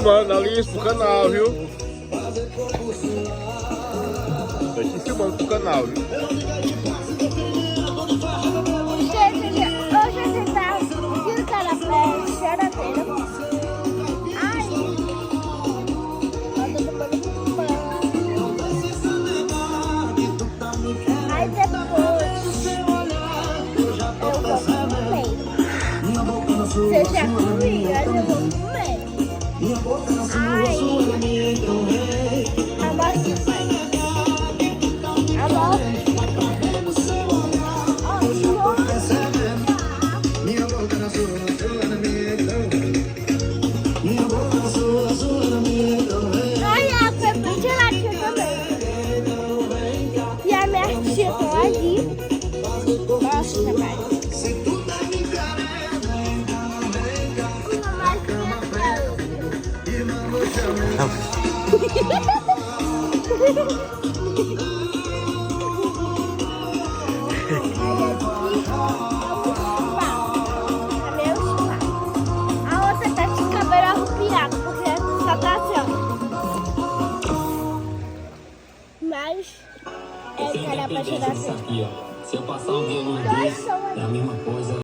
filmando ali pro canal, viu? Tô aqui filmando pro canal, viu? Hoje você tá assistindo Geladeira. Aí, depois você já comia, eu vou comer. Aí, amor, ai, a Pepe Geladeira também. E a minha tia tá ali. Nossa, pai. A outra tá de cabelo arrupiado, porque só tá assim, ó. Mas é cara pra tirar assim. Se eu passar um dia nos dois, é a mesma coisa.